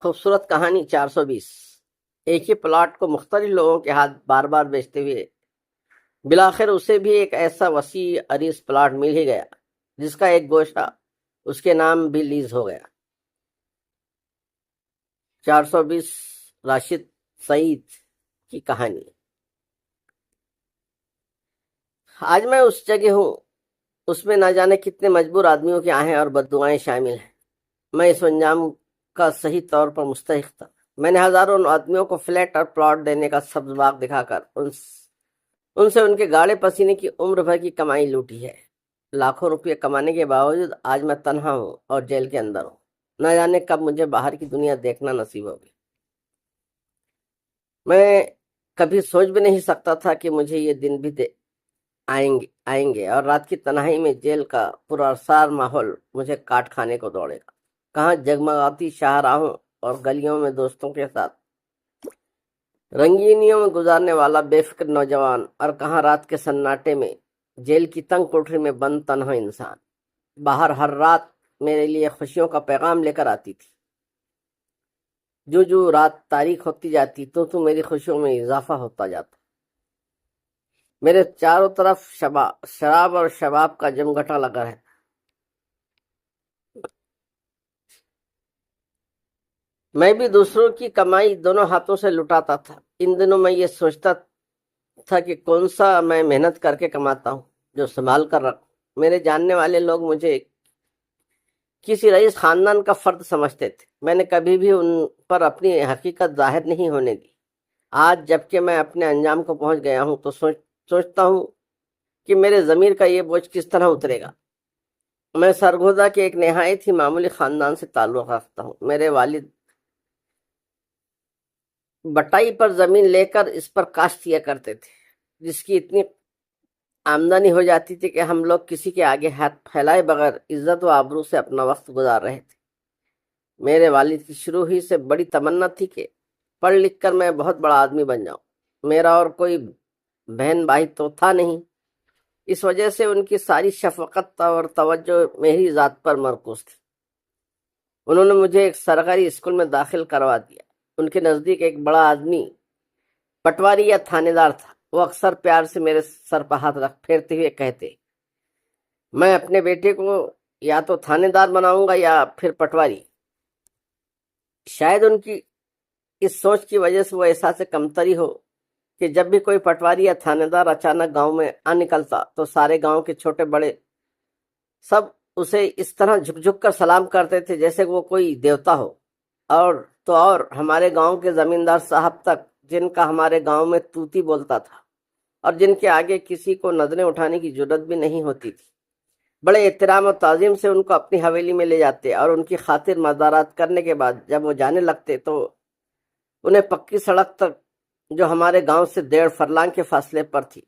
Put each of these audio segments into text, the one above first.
خوبصورت کہانی 420۔ ایک ہی پلاٹ کو مختلف لوگوں کے ہاتھ بار بار بیچتے ہوئے بالآخر اسے بھی ایک ایسا وسیع عریض پلاٹ مل ہی گیا جس کا ایک گوشہ اس کے نام بھی لیز ہو گیا۔ 420 راشد سعید کی کہانی۔ آج میں اس جگہ ہوں، اس میں نہ جانے کتنے مجبور آدمیوں کی آہیں اور بددعائیں شامل ہیں۔ میں اس انجام کا صحیح طور پر مستحق تھا۔ میں نے ہزاروں آدمیوں کو فلیٹ اور پلاٹ دینے کا سبز باغ دکھا کر ان سے ان کے گاڑے پسینے کی عمر بھر کی کمائی لوٹی ہے۔ لاکھوں روپے کمانے کے باوجود آج میں تنہا ہوں اور جیل کے اندر ہوں۔ نہ جانے کب مجھے باہر کی دنیا دیکھنا نصیب ہوگی۔ میں کبھی سوچ بھی نہیں سکتا تھا کہ مجھے یہ دن بھی آئیں گے اور رات کی تنہائی میں جیل کا پراسرار ماحول مجھے کاٹ کھانے کو دوڑے گا۔ کہاں جگمگاتی شاہراہوں اور گلیوں میں دوستوں کے ساتھ رنگینیوں میں گزارنے والا بے فکر نوجوان، اور کہاں رات کے سناٹے میں جیل کی تنگ کوٹری میں بند تنہا انسان۔ باہر ہر رات میرے لیے خوشیوں کا پیغام لے کر آتی تھی۔ جو رات تاریخ ہوتی جاتی تو میری خوشیوں میں اضافہ ہوتا جاتا۔ میرے چاروں طرف شراب اور شباب کا جمگھٹا لگا ہے۔ میں بھی دوسروں کی کمائی دونوں ہاتھوں سے لٹاتا تھا۔ ان دنوں میں یہ سوچتا تھا کہ کون سا میں محنت کر کے کماتا ہوں جو سنبھال کر رکھ۔ میرے جاننے والے لوگ مجھے کسی رئیس خاندان کا فرد سمجھتے تھے۔ میں نے کبھی بھی ان پر اپنی حقیقت ظاہر نہیں ہونے دی۔ آج جب کہ میں اپنے انجام کو پہنچ گیا ہوں تو سوچتا ہوں کہ میرے ضمیر کا یہ بوجھ کس طرح اترے گا۔ میں سرگودا کے ایک نہایت ہی معمولی خاندان سے تعلق رکھتا ہوں۔ میرے والد بٹائی پر زمین لے کر اس پر کاشت کیا کرتے تھے، جس کی اتنی آمدنی ہو جاتی تھی کہ ہم لوگ کسی کے آگے ہاتھ پھیلائے بغیر عزت و آبرو سے اپنا وقت گزار رہے تھے۔ میرے والد کی شروع ہی سے بڑی تمنا تھی کہ پڑھ لکھ کر میں بہت بڑا آدمی بن جاؤں۔ میرا اور کوئی بہن بھائی تو تھا نہیں، اس وجہ سے ان کی ساری شفقت اور توجہ میری ذات پر مرکوز تھی۔ انہوں نے مجھے ایک سرکاری اسکول میں داخل کروا دیا۔ ان کے نزدیک ایک بڑا آدمی پٹواری یا تھانے دار تھا۔ وہ اکثر پیار سے میرے سر پر ہاتھ رکھ پھیرتے ہوئے کہتے، میں اپنے بیٹے کو یا تو تھانے دار بناؤں گا یا پھر پٹواری۔ شاید ان کی اس سوچ کی وجہ سے وہ احساس کمتری ہو کہ جب بھی کوئی پٹواری یا تھانے دار اچانک گاؤں میں آ نکلتا تو سارے گاؤں کے چھوٹے بڑے سب اسے اس طرح جھک جھک کر سلام کرتے تھے جیسے وہ کوئی دیوتا ہو۔ اور ہمارے گاؤں کے زمیندار صاحب تک، جن کا ہمارے گاؤں میں توتی بولتا تھا اور جن کے آگے کسی کو نظریں اٹھانے کی جرت بھی نہیں ہوتی تھی، بڑے احترام اور تعظیم سے ان کو اپنی حویلی میں لے جاتے اور ان کی خاطر مزارات کرنے کے بعد جب وہ جانے لگتے تو انہیں پکی سڑک تک، جو ہمارے گاؤں سے 1.5 فرلانگ کے فاصلے پر تھی،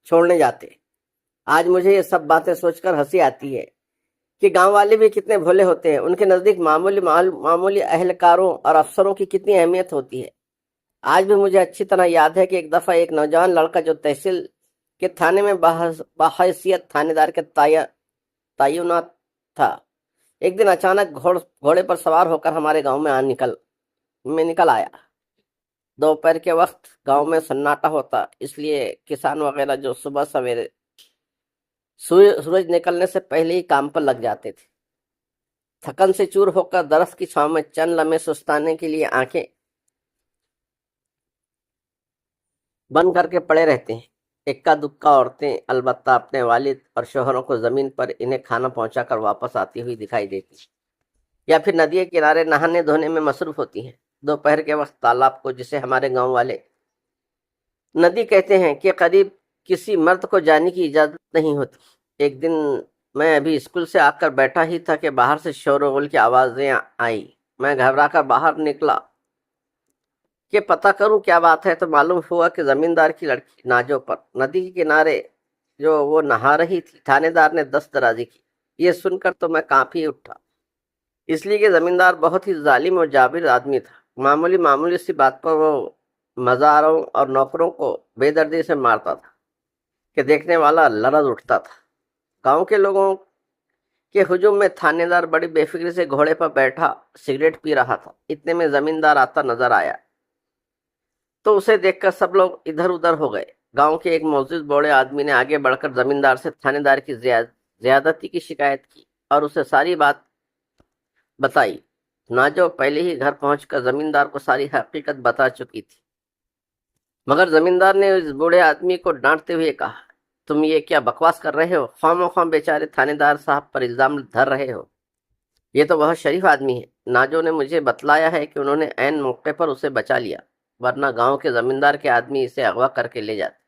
چھوڑنے جاتے۔ آج مجھے یہ سب باتیں سوچ کر ہنسی آتی ہے کہ گاؤں والے بھی کتنے بھولے ہوتے ہیں۔ ان کے نزدیک معمولی اہلکاروں اور افسروں کی کتنی اہمیت ہوتی ہے۔ آج بھی مجھے اچھی طرح یاد ہے کہ ایک دفعہ ایک نوجوان لڑکا جو تحصیل کے تھانے میں بحیثیت تھانے دار کے تعینات تھا، ایک دن اچانک گھوڑے پر سوار ہو کر ہمارے گاؤں میں نکل آیا۔ دوپہر کے وقت گاؤں میں سناٹا ہوتا، اس لیے کسان وغیرہ جو صبح سویرے سورج نکلنے سے پہلے ہی کام پر لگ جاتے تھے، تھکن سے چور ہو کر درخت کی چھاؤں میں چند لمحے سستانے کے لیے آنکھیں بند کر کے پڑے رہتے ہیں۔ اکا دکا عورتیں البتہ اپنے والد اور شوہروں کو زمین پر انہیں کھانا پہنچا کر واپس آتی ہوئی دکھائی دیتی ہیں، یا پھر ندی کے کنارے نہانے دھونے میں مصروف ہوتی ہیں۔ دوپہر کے وقت تالاب کو، جسے ہمارے گاؤں والے ندی کہتے ہیں، کے قریب کسی مرد کو جانے کی اجازت نہیں ہوتی۔ ایک دن میں ابھی اسکول سے آ کر بیٹھا ہی تھا کہ باہر سے شور و غل کی آوازیں آئیں۔ میں گھبرا کر باہر نکلا کہ پتہ کروں کیا بات ہے، تو معلوم ہوا کہ زمیندار کی لڑکی ناجو پر ندی کے کنارے جو وہ نہا رہی تھی، تھانے دار نے دست درازی کی۔ یہ سن کر تو میں کانپ ہی اٹھا، اس لیے کہ زمیندار بہت ہی ظالم اور جابر آدمی تھا۔ معمولی سی بات پر وہ مزاروں اور نوکروں کو بے دردی سے مارتا تھا کہ دیکھنے والا لرز اٹھتا تھا۔ گاؤں کے لوگوں کہ ہجوم میں تھانے دار بڑی بے فکری سے گھوڑے پر بیٹھا سگریٹ پی رہا تھا۔ اتنے میں زمیندار آتا نظر آیا تو اسے دیکھ کر سب لوگ ادھر ادھر ہو گئے۔ گاؤں کے ایک معزز بوڑھے آدمی نے آگے بڑھ کر زمیندار سے تھانے دار کی زیادتی کی شکایت کی اور اسے ساری بات بتائی۔ ناجو پہلے ہی گھر پہنچ کر زمیندار کو ساری حقیقت بتا چکی تھی، مگر زمیندار نے اس بوڑھے آدمی کو ڈانٹتے ہوئے کہا، تم یہ کیا بکواس کر رہے ہو؟ خواہ مخواہ بیچارے تھانے دار صاحب پر الزام دھر رہے ہو۔ یہ تو بہت شریف آدمی ہے۔ ناجو نے مجھے بتلایا ہے کہ انہوں نے عین موقع پر اسے بچا لیا، ورنہ گاؤں کے زمیندار کے آدمی اسے اغوا کر کے لے جاتے۔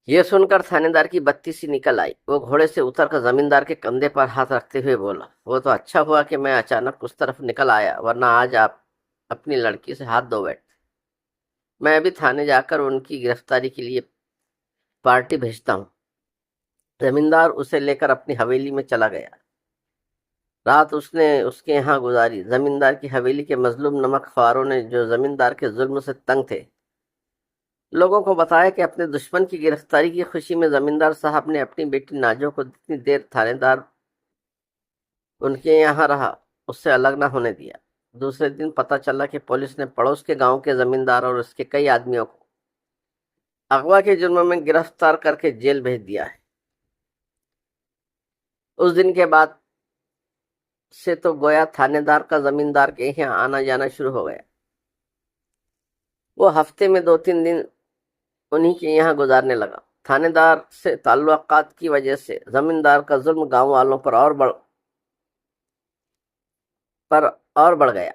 یہ سن کر تھانے دار کی بتی سی نکل آئی۔ وہ گھوڑے سے اتر کر زمیندار کے کندھے پر ہاتھ رکھتے ہوئے بولا، وہ تو اچھا ہوا کہ میں اچانک اس طرف نکل آیا، ورنہ آج آپ اپنی لڑکی سے ہاتھ دھو بیٹھتے۔ میں ابھی تھانے جا کر ان کی گرفتاری کے لیے پارٹی بھیجتا ہوں۔ زمیندار اسے لے کر اپنی حویلی میں چلا گیا۔ رات اس نے اس کے یہاں گزاری۔ زمیندار کی حویلی کے مظلوم نمک خواروں نے، جو زمیندار کے ظلم سے تنگ تھے، لوگوں کو بتایا کہ اپنے دشمن کی گرفتاری کی خوشی میں زمیندار صاحب نے اپنی بیٹی ناجو کو جتنی دیر تھانے دار ان کے یہاں رہا اس سے الگ نہ ہونے دیا۔ دوسرے دن پتہ چلا کہ پولیس نے پڑوس کے گاؤں کے زمیندار اور اس کے کئی آدمیوں کو اغوا کے جرم میں گرفتار کر کے جیل بھیج دیا ہے۔ اس دن کے بعد سے تو گویا تھانے دار کا زمیندار کے یہاں آنا جانا شروع ہو گیا۔ وہ ہفتے میں 2-3 دن انہی کے یہاں گزارنے لگا۔ تھانے دار سے تعلقات کی وجہ سے زمیندار کا ظلم گاؤں والوں پر اور بڑھ گیا۔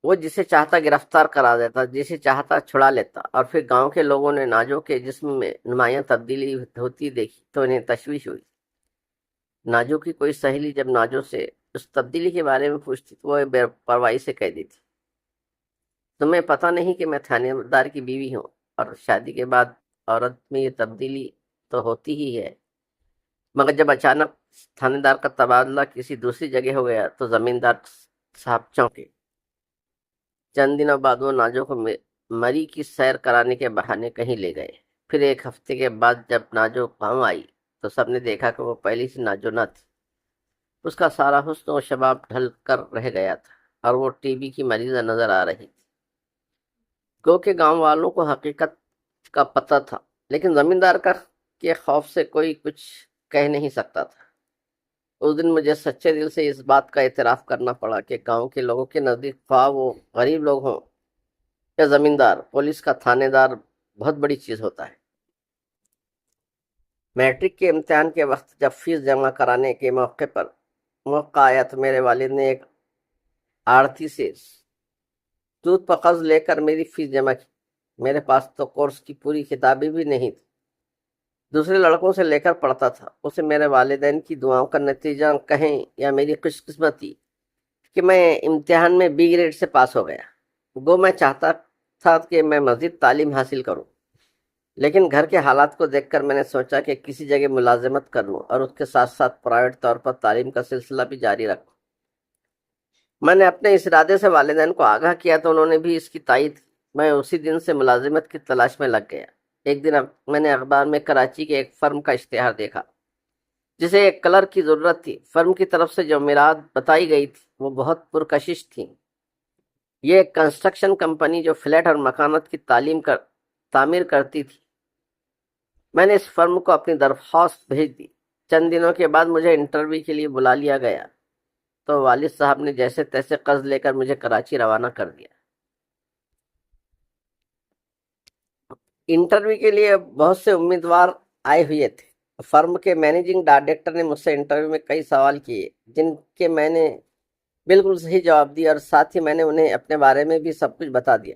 وہ جسے چاہتا گرفتار کرا دیتا، جسے چاہتا چھڑا لیتا، اور پھر گاؤں کے لوگوں نے ناجو کے جسم میں نمایاں تبدیلی ہوتی دیکھی تو انہیں تشویش ہوئی۔ ناجو کی کوئی سہیلی جب ناجو سے اس تبدیلی کے بارے میں پوچھتی تو وہ بے پرواہی سے کہہ دیتی، تمہیں پتہ نہیں کہ میں تھانے دار کی بیوی ہوں، اور شادی کے بعد عورت میں یہ تبدیلی تو ہوتی ہی ہے۔ مگر جب اچانک تھانے دار کا تبادلہ کسی دوسری جگہ ہو گیا تو زمیندار صاحب چونکے۔ چند دنوں بعد وہ ناجو کو مری کی سیر کرانے کے بہانے کہیں لے گئے۔ پھر 1 ہفتے کے بعد جب ناجو گاؤں آئی تو سب نے دیکھا کہ وہ پہلی سی ناجو نہ تھی۔ اس کا سارا حسن و شباب ڈھل کر رہ گیا تھا اور وہ ٹی بی کی مریضہ نظر آ رہی تھی۔ گو کہ گاؤں والوں کو حقیقت کا پتہ تھا، لیکن زمیندار کے خوف سے کوئی کچھ کہہ نہیں سکتا تھا۔ اس دن مجھے سچے دل سے اس بات کا اعتراف کرنا پڑا کہ گاؤں کے لوگوں کے نزدیک خواہ وہ غریب لوگ ہوں یا زمیندار، پولیس کا تھانے دار بہت بڑی چیز ہوتا ہے۔ میٹرک کے امتحان کے وقت جب فیس جمع کرانے کے موقع آیا تو میرے والد نے ایک آڑتی سے سود پر قرض لے کر میری فیس جمع کی۔ میرے پاس تو کورس کی پوری کتابیں بھی نہیں تھی، دوسرے لڑکوں سے لے کر پڑھتا تھا۔ اسے میرے والدین کی دعاؤں کا نتیجہ کہیں یا میری خوش قسمتی کہ میں امتحان میں B گریڈ سے پاس ہو گیا۔ گو میں چاہتا تھا کہ میں مزید تعلیم حاصل کروں، لیکن گھر کے حالات کو دیکھ کر میں نے سوچا کہ کسی جگہ ملازمت کر لوں اور اس کے ساتھ ساتھ پرائیویٹ طور پر تعلیم کا سلسلہ بھی جاری رکھوں۔ میں نے اپنے اس ارادے سے والدین کو آگاہ کیا تو انہوں نے بھی اس کی تائید کی۔ میں اسی دن سے ملازمت کی تلاش میں لگ گیا۔ ایک دن میں نے اخبار میں کراچی کے ایک فرم کا اشتہار دیکھا جسے ایک کلرک کی ضرورت تھی۔ فرم کی طرف سے جو میعاد بتائی گئی تھی وہ بہت پرکشش تھی۔ یہ ایک کنسٹرکشن کمپنی جو فلیٹ اور مکانات کی تعمیر کرتی تھی۔ میں نے اس فرم کو اپنی درخواست بھیج دی۔ چند دنوں کے بعد مجھے انٹرویو کے لیے بلا لیا گیا تو والد صاحب نے جیسے تیسے قرض لے کر مجھے کراچی روانہ کر دیا۔ انٹرویو کے لیے بہت سے امیدوار آئے ہوئے تھے۔ فرم کے مینیجنگ ڈائریکٹر نے مجھ سے انٹرویو میں کئی سوال کیے جن کے میں نے بالکل صحیح جواب دیا، اور ساتھ ہی میں نے انہیں اپنے بارے میں بھی سب کچھ بتا دیا۔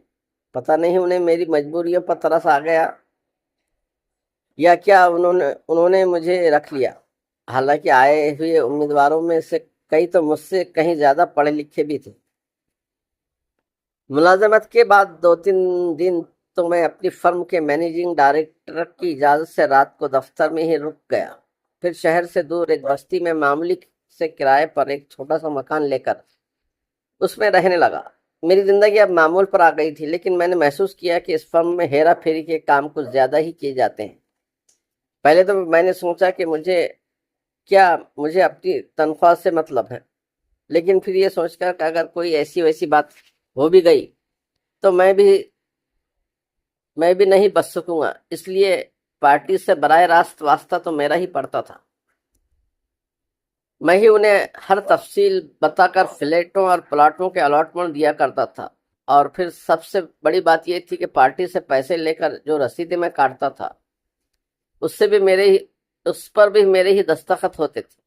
پتہ نہیں انہیں میری مجبوریوں پر ترس آ گیا یا کیا انہوں نے مجھے رکھ لیا۔ حالانکہ آئے ہوئے امیدواروں میں سے کئی تو مجھ سے کہیں زیادہ پڑھے لکھے بھی تھے۔ ملازمت کے بعد 2-3 دن تو میں اپنی فرم کے مینیجنگ ڈائریکٹر کی اجازت سے رات کو دفتر میں ہی رک گیا۔ پھر شہر سے دور ایک بستی میں معمولی سے کرائے پر ایک چھوٹا سا مکان لے کر اس میں رہنے لگا۔ میری زندگی اب معمول پر آ گئی تھی، لیکن میں نے محسوس کیا کہ اس فرم میں ہیرا پھیری کے کام کچھ زیادہ ہی کیے جاتے ہیں۔ پہلے تو میں نے سوچا کہ کیا مجھے اپنی تنخواہ سے مطلب ہے، لیکن پھر یہ سوچ کر کہ اگر کوئی ایسی ویسی بات ہو بھی گئی تو میں بھی نہیں بچ سکوں گا، اس لیے پارٹی سے براہ راست واسطہ تو میرا ہی پڑتا تھا۔ میں ہی انہیں ہر تفصیل بتا کر فلیٹوں اور پلاٹوں کے الاٹمنٹ دیا کرتا تھا، اور پھر سب سے بڑی بات یہ تھی کہ پارٹی سے پیسے لے کر جو رسیدیں میں کاٹتا تھا اس پر بھی میرے ہی دستخط ہوتے تھے۔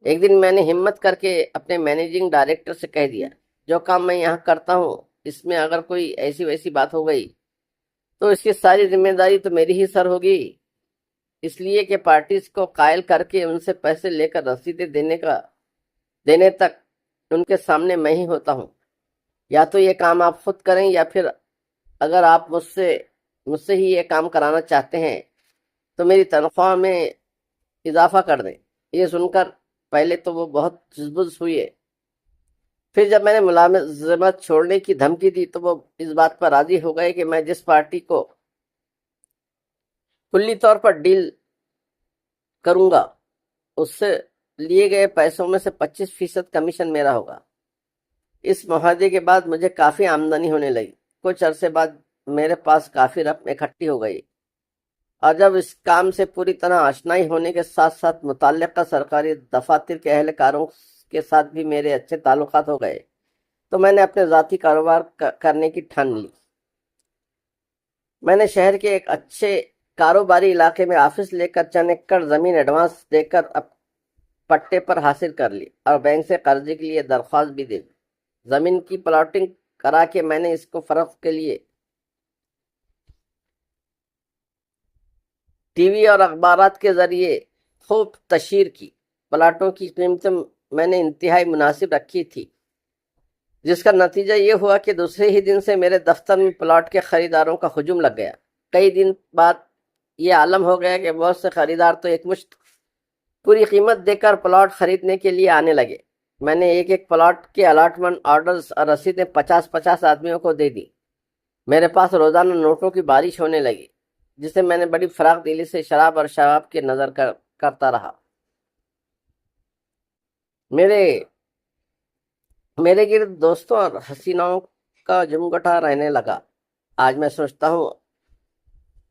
ایک دن میں نے ہمت کر کے اپنے مینیجنگ ڈائریکٹر سے کہہ دیا، جو کام میں یہاں کرتا ہوں اس میں اگر کوئی ایسی ویسی بات ہو گئی تو اس کی ساری ذمہ داری تو میری ہی سر ہوگی، اس لیے کہ پارٹیز کو قائل کر کے ان سے پیسے لے کر رسیدیں دینے تک ان کے سامنے میں ہی ہوتا ہوں۔ یا تو یہ کام آپ خود کریں، یا پھر اگر آپ مجھ سے ہی یہ کام کرانا چاہتے ہیں تو میری تنخواہ میں اضافہ کر دیں۔ یہ سن کر پہلے تو وہ بہت جزبز ہوئے، پھر جب میں نے ملازمت چھوڑنے کی دھمکی دی تو وہ اس بات پر راضی ہو گئے کہ میں جس پارٹی کو کلی طور پر ڈیل کروں گا اس سے لیے گئے پیسوں میں سے 25% کمیشن میرا ہوگا۔ اس معاہدے کے بعد مجھے کافی آمدنی ہونے لگی۔ کچھ عرصے بعد میرے پاس کافی رقم اکٹھی ہو گئی، اور جب اس کام سے پوری طرح آشنائی ہونے کے ساتھ ساتھ متعلقہ سرکاری دفاتر کے اہلکاروں کے ساتھ بھی میرے اچھے تعلقات ہو گئے تو میں نے اپنے ذاتی کاروبار کرنے کی ٹھان لی۔ میں نے شہر کے ایک اچھے کاروباری علاقے میں آفس لے کر چند ایکڑ زمین ایڈوانس دے کر پٹے پر حاصل کر لی، اور بینک سے قرضے کے لیے درخواست بھی دے دی۔ زمین کی پلاٹنگ کرا کے میں نے اس کو فروخت کے لیے ٹی وی اور اخبارات کے ذریعے خوب تشہیر کی۔ پلاٹوں کی قیمتیں میں نے انتہائی مناسب رکھی تھی، جس کا نتیجہ یہ ہوا کہ دوسرے ہی دن سے میرے دفتر میں پلاٹ کے خریداروں کا ہجوم لگ گیا۔ کئی دن بعد یہ عالم ہو گیا کہ بہت سے خریدار تو ایک مشت پوری قیمت دے کر پلاٹ خریدنے کے لیے آنے لگے۔ میں نے ایک پلاٹ کے الاٹمنٹ آرڈرز اور رسیدیں 50 آدمیوں کو دے دی۔ میرے پاس روزانہ نوٹوں کی بارش ہونے لگی، جسے میں نے بڑی فراخ دلی سے شراب اور شراب کی نظر کرتا رہا۔ میرے گرد دوستوں اور حسیناؤں کا جمگٹا رہنے لگا۔ آج میں سوچتا ہوں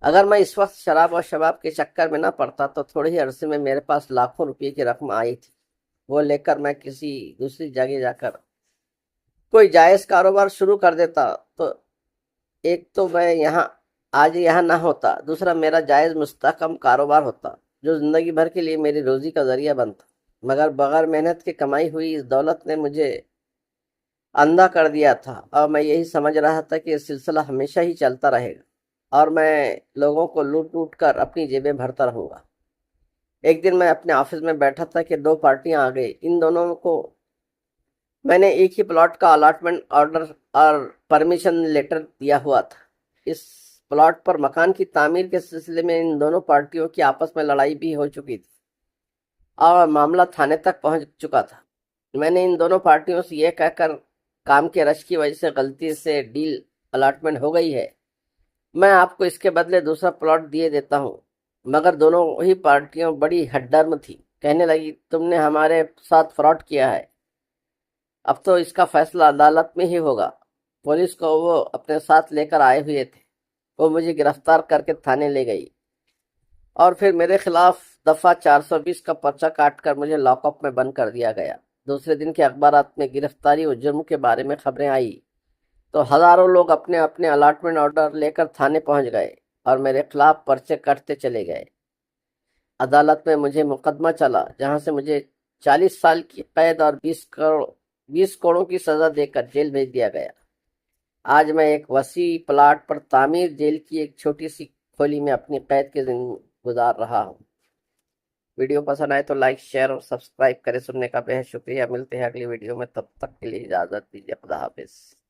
اگر میں اس وقت شراب اور شباب کے چکر میں نہ پڑتا تو تھوڑے ہی عرصے میں میرے پاس لاکھوں روپے کی رقم آئی تھی۔ وہ لے کر میں کسی دوسری جگہ جا کر کوئی جائز کاروبار شروع کر دیتا تو ایک تو میں آج یہاں نہ ہوتا، دوسرا میرا جائز مستحکم کاروبار ہوتا جو زندگی بھر کے لیے میری روزی کا ذریعہ بنتا۔ مگر بغیر محنت کے کمائی ہوئی اس دولت نے مجھے اندھا کر دیا تھا، اور میں یہی سمجھ رہا تھا کہ یہ سلسلہ ہمیشہ ہی چلتا رہے گا اور میں لوگوں کو لوٹ کر اپنی جیبیں بھرتا رہوں گا۔ ایک دن میں اپنے آفس میں بیٹھا تھا کہ دو پارٹیاں آ گئی۔ ان دونوں کو میں نے ایک ہی پلاٹ کا الاٹمنٹ آرڈر اور پرمیشن لیٹر دیا ہوا تھا۔ اس پلاٹ پر مکان کی تعمیر کے سلسلے میں ان دونوں پارٹیوں کی آپس میں لڑائی بھی ہو چکی تھی اور معاملہ تھانے تک پہنچ چکا تھا۔ میں نے ان دونوں پارٹیوں سے یہ کہہ کر کام کے رش کی وجہ سے غلطی سے ڈیل الاٹمنٹ ہو گئی ہے، میں آپ کو اس کے بدلے دوسرا پلاٹ دیے دیتا ہوں۔ مگر دونوں ہی پارٹیاں بڑی ہڈرم تھی، کہنے لگی تم نے ہمارے ساتھ فراڈ کیا ہے، اب تو اس کا فیصلہ عدالت میں ہی ہوگا۔ پولیس کو وہ اپنے ساتھ لے کر آئے ہوئے تھے، وہ مجھے گرفتار کر کے تھانے لے گئی اور پھر میرے خلاف دفعہ 420 کا پرچہ کاٹ کر مجھے لاک اپ میں بند کر دیا گیا۔ دوسرے دن کے اخبارات میں گرفتاری و جرم کے بارے میں خبریں آئی تو ہزاروں لوگ اپنے اپنے الاٹمنٹ آرڈر لے کر تھانے پہنچ گئے اور میرے خلاف پرچے کٹتے چلے گئے۔ عدالت میں مجھے مقدمہ چلا، جہاں سے مجھے 40 سال کی قید اور 20 کروڑوں کی سزا دے کر جیل بھیج دیا گیا۔ آج میں ایک وسیع پلاٹ پر تعمیر جیل کی ایک چھوٹی سی کھولی میں اپنی قید کی زندگی گزار رہا ہوں۔ ویڈیو پسند آئے تو لائک، شیئر اور سبسکرائب کریں۔ سننے کا بہت شکریہ۔ ملتے ہیں اگلی ویڈیو میں، تب تک کے لیے اجازت دیجیے۔ خدا حافظ۔